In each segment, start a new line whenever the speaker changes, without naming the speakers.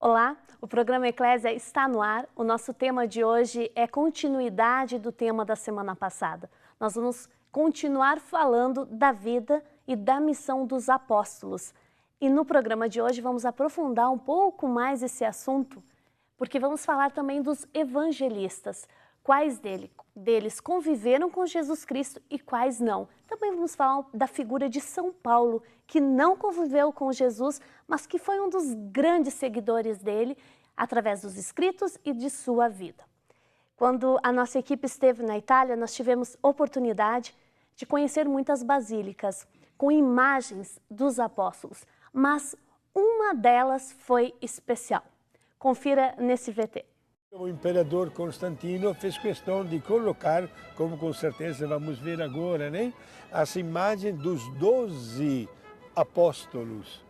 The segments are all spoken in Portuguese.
Olá, o programa Eclésia está no ar. O nosso tema de hoje é continuidade do tema da semana passada. Nós vamos continuar falando da vida e da missão dos apóstolos. E no programa de hoje vamos aprofundar um pouco mais esse assunto, porque vamos falar também dos evangelistas. Quais deles conviveram com Jesus Cristo e quais não. Também vamos falar da figura de São Paulo, que não conviveu com Jesus, mas que foi um dos grandes seguidores dele, através dos escritos e de sua vida. Quando a nossa equipe esteve na Itália, nós tivemos oportunidade de conhecer muitas basílicas, com imagens dos apóstolos, mas uma delas foi especial. Confira nesse VT.
O imperador Constantino fez questão de colocar, como com certeza vamos ver agora, né, as imagens dos 12 apóstolos.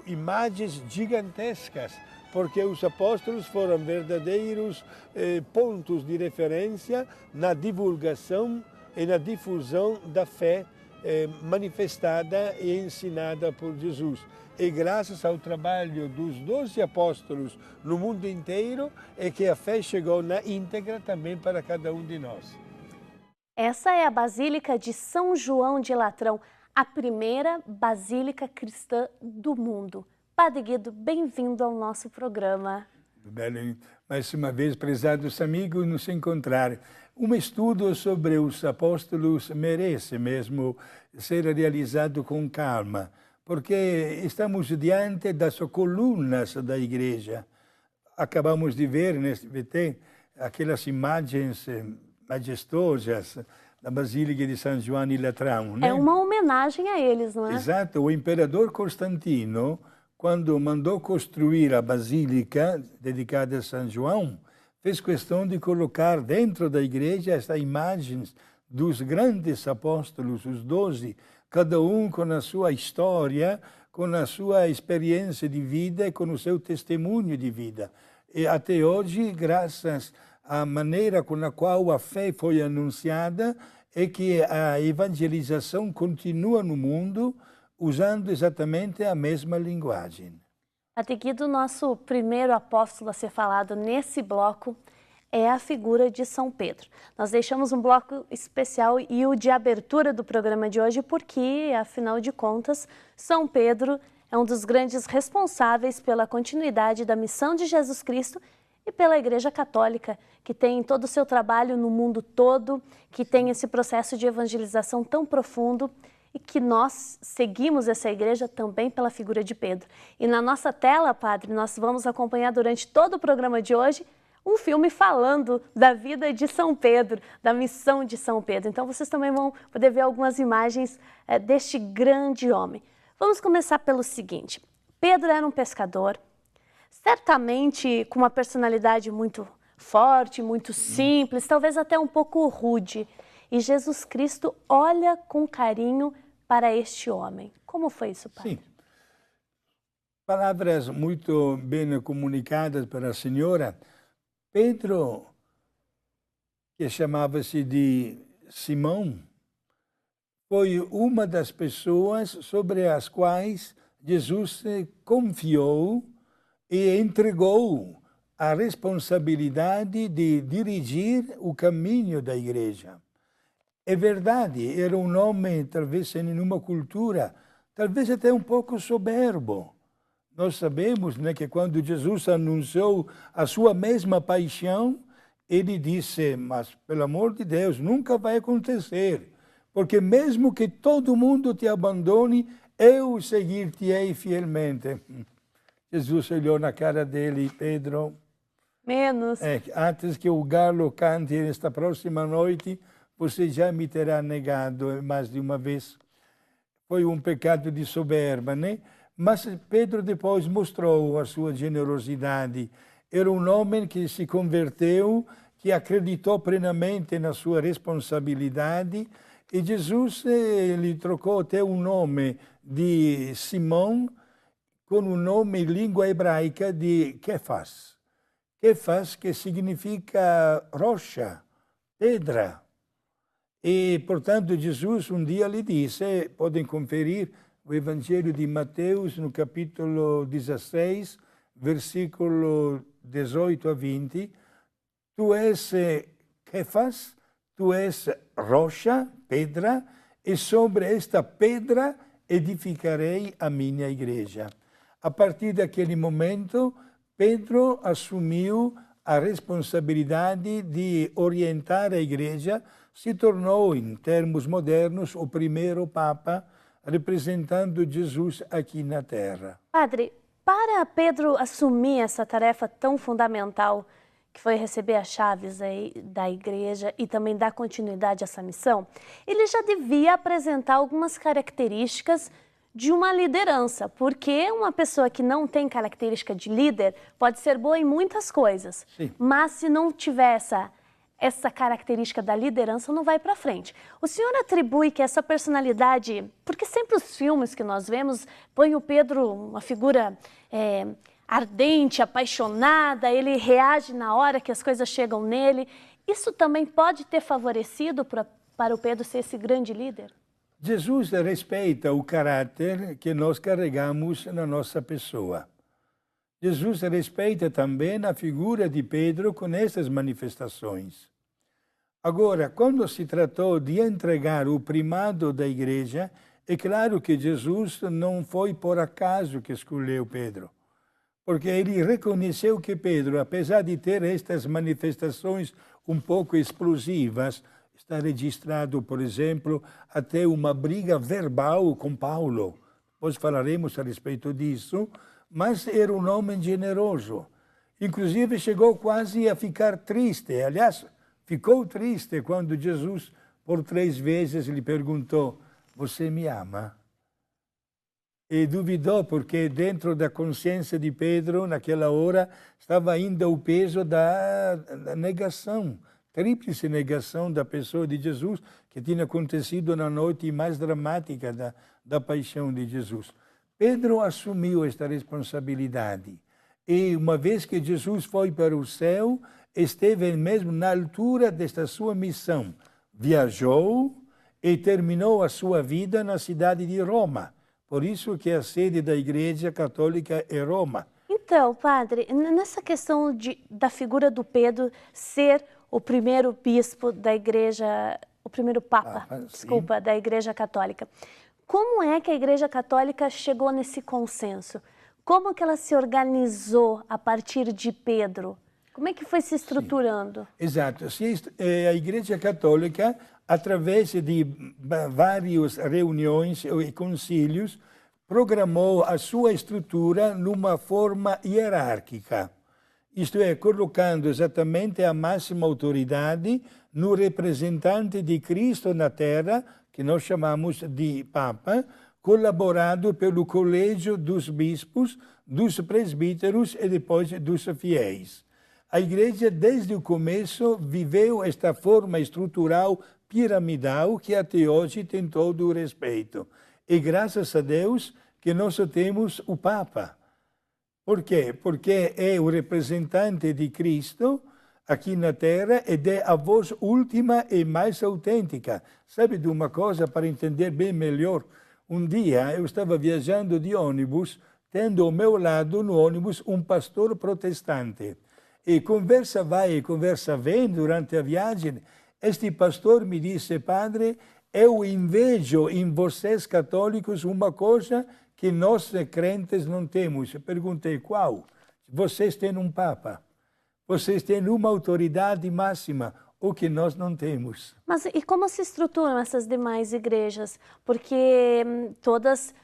Imagens gigantescas, porque os apóstolos foram verdadeiros pontos de referência na divulgação e na difusão da fé manifestada e ensinada por Jesus. E graças ao trabalho dos 12 apóstolos no mundo inteiro é que a fé chegou na íntegra também para cada um de nós.
Essa é a Basílica de São João de Latrão, a primeira basílica cristã do mundo. Padre Guido, bem-vindo ao nosso programa.
Bem, mais uma vez, prezados amigos, nos encontrar. Um estudo sobre os apóstolos merece mesmo ser realizado com calma, porque estamos diante das colunas da igreja. Acabamos de ver neste VT aquelas imagens majestosas da Basílica de São João de Latrão. Né?
É uma homenagem a eles, não é?
Exato. O imperador Constantino, quando mandou construir a Basílica dedicada a São João, fez questão de colocar dentro da igreja estas imagens dos grandes apóstolos, os 12, cada um com a sua história, com a sua experiência de vida e com o seu testemunho de vida. E até hoje, graças à maneira com a qual a fé foi anunciada, é que a evangelização continua no mundo usando exatamente a mesma linguagem.
Padre Guido, nosso primeiro apóstolo a ser falado nesse bloco é a figura de São Pedro. Nós deixamos um bloco especial e o de abertura do programa de hoje porque, afinal de contas, São Pedro é um dos grandes responsáveis pela continuidade da missão de Jesus Cristo e pela Igreja Católica, que tem todo o seu trabalho no mundo todo, que tem esse processo de evangelização tão profundo e que nós seguimos essa igreja também pela figura de Pedro. E na nossa tela, Padre, nós vamos acompanhar durante todo o programa de hoje um filme falando da vida de São Pedro, da missão de São Pedro. Então vocês também vão poder ver algumas imagens deste grande homem. Vamos começar pelo seguinte. Pedro era um pescador, certamente com uma personalidade muito forte, muito simples, talvez até um pouco rude. E Jesus Cristo olha com carinho para este homem. Como foi isso, Padre?
Sim. Palavras muito bem comunicadas para a senhora. Pedro, que chamava-se de Simão, foi uma das pessoas sobre as quais Jesus confiou e entregou a responsabilidade de dirigir o caminho da igreja. É verdade, era um homem, talvez sem nenhuma cultura, talvez até um pouco soberbo. Nós sabemos, né, que quando Jesus anunciou a sua mesma paixão, ele disse, mas pelo amor de Deus, nunca vai acontecer, porque mesmo que todo mundo te abandone, eu seguir-te-ei fielmente. Jesus olhou na cara dele, Pedro,
menos.
Antes que o galo cante nesta próxima noite, você já me terá negado mais de uma vez. Foi um pecado de soberba, né? Mas Pedro depois mostrou a sua generosidade. Era um homem que se converteu, que acreditou plenamente na sua responsabilidade, e Jesus lhe trocou até o nome de Simão com o nome em língua hebraica de Kefas. Kefas, que significa rocha, pedra. E, portanto, Jesus um dia lhe disse, podem conferir o Evangelho de Mateus, no capítulo 16, versículo 18 a 20, tu és Kefas, tu és rocha, pedra, e sobre esta pedra edificarei a minha igreja. A partir daquele momento, Pedro assumiu a responsabilidade de orientar a igreja, se tornou, em termos modernos, o primeiro Papa, representando Jesus aqui na Terra.
Padre, para Pedro assumir essa tarefa tão fundamental, que foi receber as chaves da igreja e também dar continuidade a essa missão, ele já devia apresentar algumas características de uma liderança, porque uma pessoa que não tem característica de líder pode ser boa em muitas coisas,
sim,
mas se não tiver essa característica da liderança, não vai para frente. O senhor atribui que essa personalidade, porque sempre os filmes que nós vemos põem o Pedro, uma figura ardente, apaixonada, ele reage na hora que as coisas chegam nele. Isso também pode ter favorecido para o Pedro ser esse grande líder?
Jesus respeita o caráter que nós carregamos na nossa pessoa. Jesus respeita também a figura de Pedro com essas manifestações. Agora, quando se tratou de entregar o primado da igreja, é claro que Jesus não foi por acaso que escolheu Pedro, porque ele reconheceu que Pedro, apesar de ter estas manifestações um pouco explosivas, está registrado, por exemplo, até uma briga verbal com Paulo. Depois falaremos a respeito disso, mas era um homem generoso. Inclusive chegou quase a ficar triste. Aliás, ficou triste quando Jesus, por 3 vezes, lhe perguntou: você me ama? E duvidou, porque dentro da consciência de Pedro, naquela hora, estava ainda o peso da negação, tríplice negação da pessoa de Jesus, que tinha acontecido na noite mais dramática da paixão de Jesus. Pedro assumiu esta responsabilidade. E uma vez que Jesus foi para o céu, esteve mesmo na altura desta sua missão. Viajou e terminou a sua vida na cidade de Roma. Por isso que a sede da Igreja Católica é Roma.
Então, padre, nessa questão da figura do Pedro ser o primeiro bispo da Igreja, o primeiro Papa, desculpa, da Igreja Católica. Como é que a Igreja Católica chegou nesse consenso? Como que ela se organizou a partir de Pedro? Como é que foi se estruturando?
Sim. Exato. A Igreja Católica, através de várias reuniões e concílios, programou a sua estrutura numa forma hierárquica. Isto é, colocando exatamente a máxima autoridade no representante de Cristo na Terra, que nós chamamos de Papa, colaborado pelo Colégio dos Bispos, dos presbíteros e depois dos fiéis. A Igreja, desde o começo, viveu esta forma estrutural piramidal que até hoje tem todo o respeito. E graças a Deus que nós temos o Papa. Por quê? Porque é o representante de Cristo aqui na Terra ed é a voz última e mais autêntica. Sabe de uma coisa para entender bem melhor? Um dia eu estava viajando de ônibus, tendo ao meu lado no ônibus um pastor protestante. E conversa vai e conversa vem durante a viagem. Este pastor me disse: padre, eu invejo em vocês católicos uma coisa que nós crentes não temos. Eu perguntei: qual? Vocês têm um Papa. Vocês têm uma autoridade máxima, o que nós não temos.
Mas e como se estruturam essas demais igrejas? Porque todas,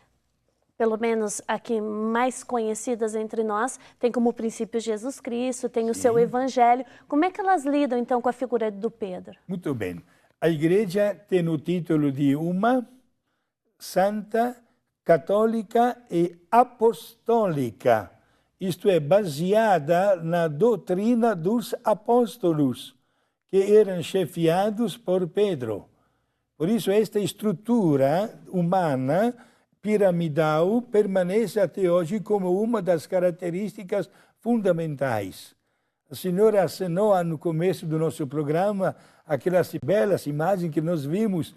pelo menos aqui mais conhecidas entre nós, tem como princípio Jesus Cristo, tem o seu evangelho. Como é que elas lidam então com a figura do Pedro?
Muito bem. A igreja tem o título de uma, santa, católica e apostólica. Isto é, baseada na doutrina dos apóstolos, que eram chefiados por Pedro. Por isso, esta estrutura humana, piramidal, permanece até hoje como uma das características fundamentais. A senhora acenou no começo do nosso programa aquelas belas imagens que nós vimos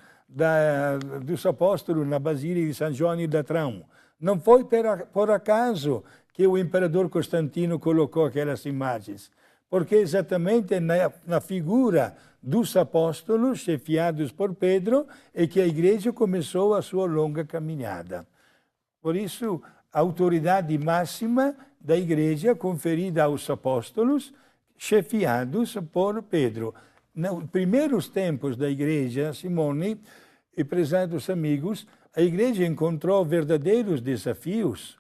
dos apóstolos na Basílica de São João de Latrão. Não foi por acaso que o imperador Constantino colocou aquelas imagens, porque exatamente na figura dos apóstolos, chefiados por Pedro, é que a igreja começou a sua longa caminhada. Por isso, a autoridade máxima da igreja conferida aos apóstolos, chefiados por Pedro. Nos primeiros tempos da igreja, Simone e prezados amigos, a igreja encontrou verdadeiros desafios,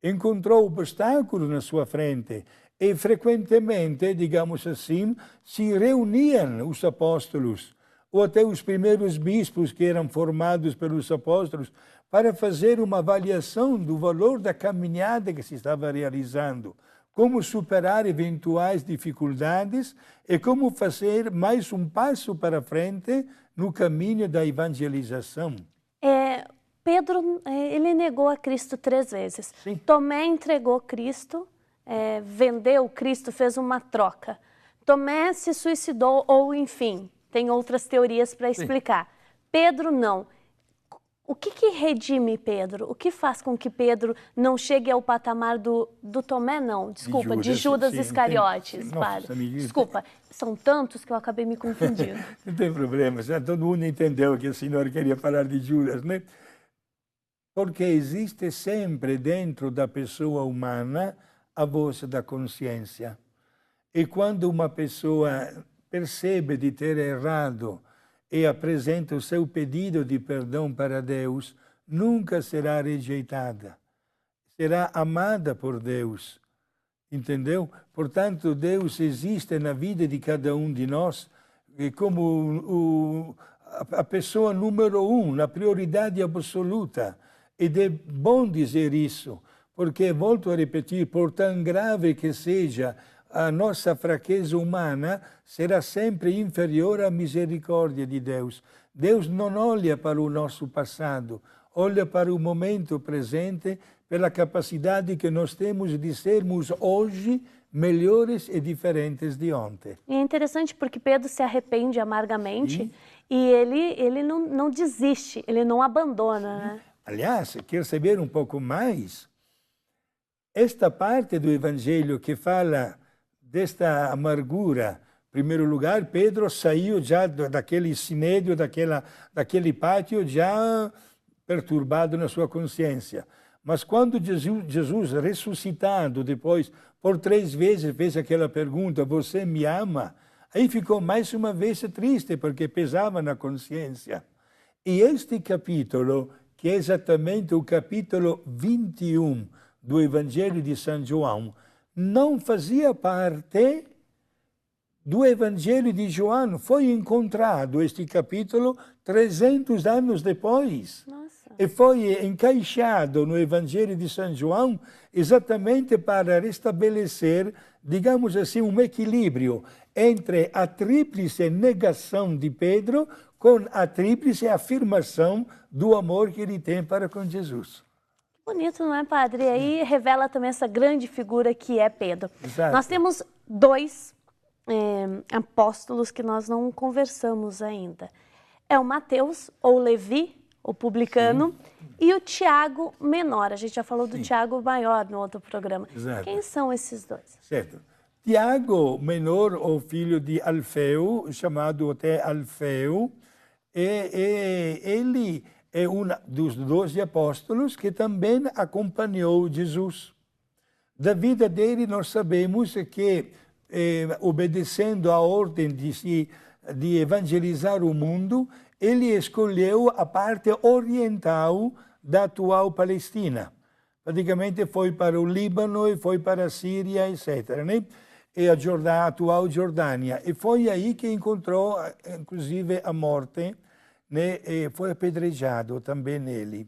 encontrou obstáculos na sua frente e frequentemente, digamos assim, se reuniam os apóstolos ou até os primeiros bispos que eram formados pelos apóstolos para fazer uma avaliação do valor da caminhada que se estava realizando, como superar eventuais dificuldades e como fazer mais um passo para frente no caminho da evangelização.
Pedro, ele negou a Cristo 3 vezes.
Sim.
Tomé entregou Cristo, vendeu Cristo, fez uma troca. Tomé se suicidou ou, enfim, tem outras teorias para explicar. Sim. Pedro não. O que redime Pedro? O que faz com que Pedro não chegue ao patamar do Tomé, não? Desculpa, de Judas Iscariotes, padre. Desculpa, são tantos que eu acabei me confundindo.
Não tem problema, já todo mundo entendeu que o senhor queria falar de Judas, né? Porque existe sempre dentro da pessoa humana a voz da consciência. E quando uma pessoa percebe de ter errado e apresenta o seu pedido de perdão para Deus, nunca será rejeitada. Será amada por Deus. Entendeu? Portanto, Deus existe na vida de cada um de nós como a pessoa número 1, na prioridade absoluta. E é bom dizer isso, porque, volto a repetir, por tão grave que seja a nossa fraqueza humana, será sempre inferior à misericórdia de Deus. Deus não olha para o nosso passado, olha para o momento presente, pela capacidade que nós temos de sermos hoje melhores e diferentes de ontem.
E é interessante porque Pedro se arrepende amargamente. Sim. E ele não desiste, ele não abandona, né?
Aliás, quer saber um pouco mais? Esta parte do Evangelho que fala desta amargura, em primeiro lugar, Pedro saiu já daquele sinédrio, daquele pátio, já perturbado na sua consciência. Mas quando Jesus ressuscitado depois, por 3 vezes fez aquela pergunta, você me ama? Aí ficou mais uma vez triste, porque pesava na consciência. E este capítulo, que é exatamente o capítulo 21 do Evangelho de São João, não fazia parte do Evangelho de João. Foi encontrado este capítulo 300 anos depois.
Nossa.
E foi encaixado no Evangelho de São João exatamente para restabelecer, digamos assim, um equilíbrio entre a tríplice negação de Pedro com a tríplice afirmação do amor que ele tem para com Jesus.
Bonito, não é, padre? E aí revela também essa grande figura que é Pedro.
Exato.
Nós temos 2 apóstolos que nós não conversamos ainda. É o Mateus, ou Levi, o publicano, sim, e o Tiago menor. A gente já falou do sim, Tiago maior no outro programa.
Exato.
Quem são esses 2?
Certo. Tiago menor, o filho de Alfeu, chamado até Alfeu, ele é um dos 12 apóstolos que também acompanhou Jesus. Da vida dele nós sabemos que, obedecendo à ordem de evangelizar o mundo, ele escolheu a parte oriental da atual Palestina. Praticamente foi para o Líbano e foi para a Síria, etc., né? E a atual Jordânia. E foi aí que encontrou, inclusive, a morte, né? E foi apedrejado também ele.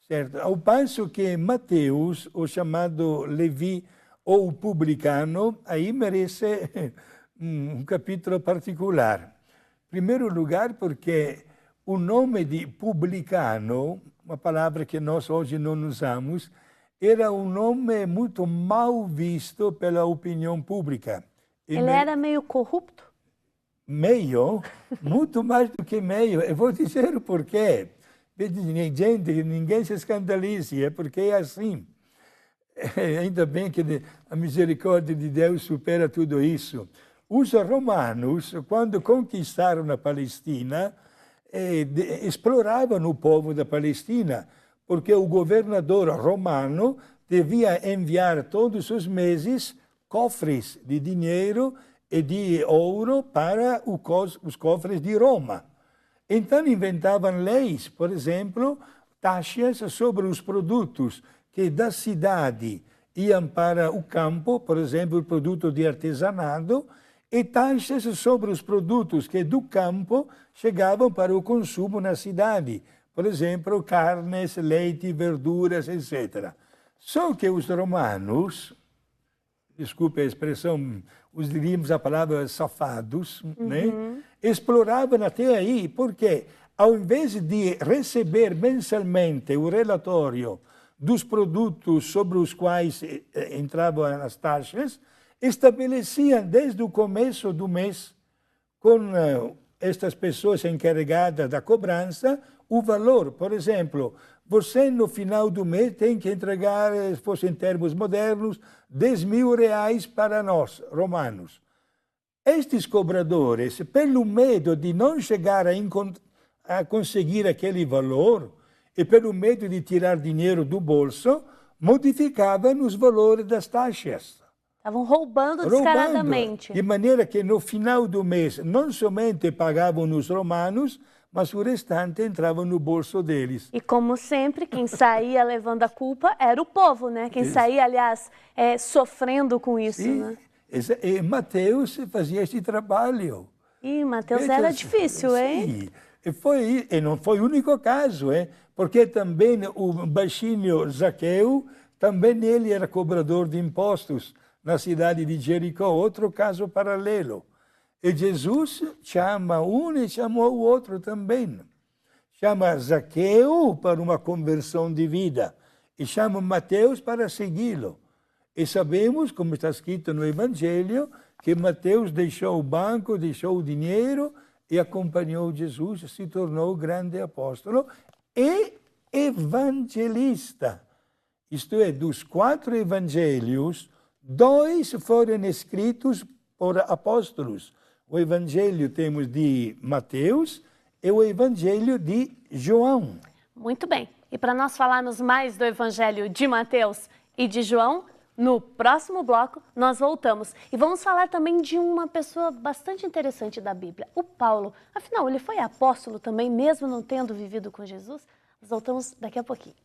Certo? Ao passo que Mateus, o chamado Levi, ou publicano, aí merece um capítulo particular. Em primeiro lugar, porque o nome de publicano, uma palavra que nós hoje não usamos, era um nome muito mal visto pela opinião pública.
Ele era meio corrupto?
Meio? Muito mais do que meio. Eu vou dizer o porquê. Gente, ninguém se escandalize, é porque é assim. Ainda bem que a misericórdia de Deus supera tudo isso. Os romanos, quando conquistaram a Palestina, exploravam o povo da Palestina, porque o governador romano devia enviar todos os meses cofres de dinheiro e de ouro para os cofres de Roma. Então inventavam leis, por exemplo, taxas sobre os produtos que da cidade iam para o campo, por exemplo, o produto de artesanato, e taxas sobre os produtos que do campo chegavam para o consumo na cidade, por exemplo, carnes, leite, verduras, etc. Só que os romanos, desculpe a expressão, diríamos a palavra safados, né? Exploravam até aí, porque ao invés de receber mensalmente o relatório dos produtos sobre os quais entravam as taxas, estabeleciam desde o começo do mês, com estas pessoas encarregadas da cobrança, o valor. Por exemplo, você no final do mês tem que entregar, se fosse em termos modernos, 10 mil reais para nós, romanos. Estes cobradores, pelo medo de não chegar a conseguir aquele valor, e pelo medo de tirar dinheiro do bolso, modificavam os valores das taxas.
Estavam roubando descaradamente.
De maneira que no final do mês não somente pagavam os romanos, mas o restante entrava no bolso deles.
E como sempre, quem saía levando a culpa era o povo, né? Quem saía, aliás, sofrendo com isso,
Sim.
né?
E Mateus fazia esse trabalho.
E Mateus era difícil, hein?
E não foi o único caso, hein? Porque também o baixinho Zaqueu, também ele era cobrador de impostos na cidade de Jericó, outro caso paralelo. E Jesus chama um e chamou o outro também. Chama Zaqueu para uma conversão de vida e chama Mateus para segui-lo. E sabemos, como está escrito no Evangelho, que Mateus deixou o banco, deixou o dinheiro e acompanhou Jesus, se tornou grande apóstolo e evangelista. Isto é, dos 4 evangelhos, 2 foram escritos por apóstolos. O evangelho temos de Mateus e o evangelho de João.
Muito bem. E para nós falarmos mais do evangelho de Mateus e de João, no próximo bloco, nós voltamos. E vamos falar também de uma pessoa bastante interessante da Bíblia, o Paulo. Afinal, ele foi apóstolo também, mesmo não tendo vivido com Jesus? Nós voltamos daqui a pouquinho.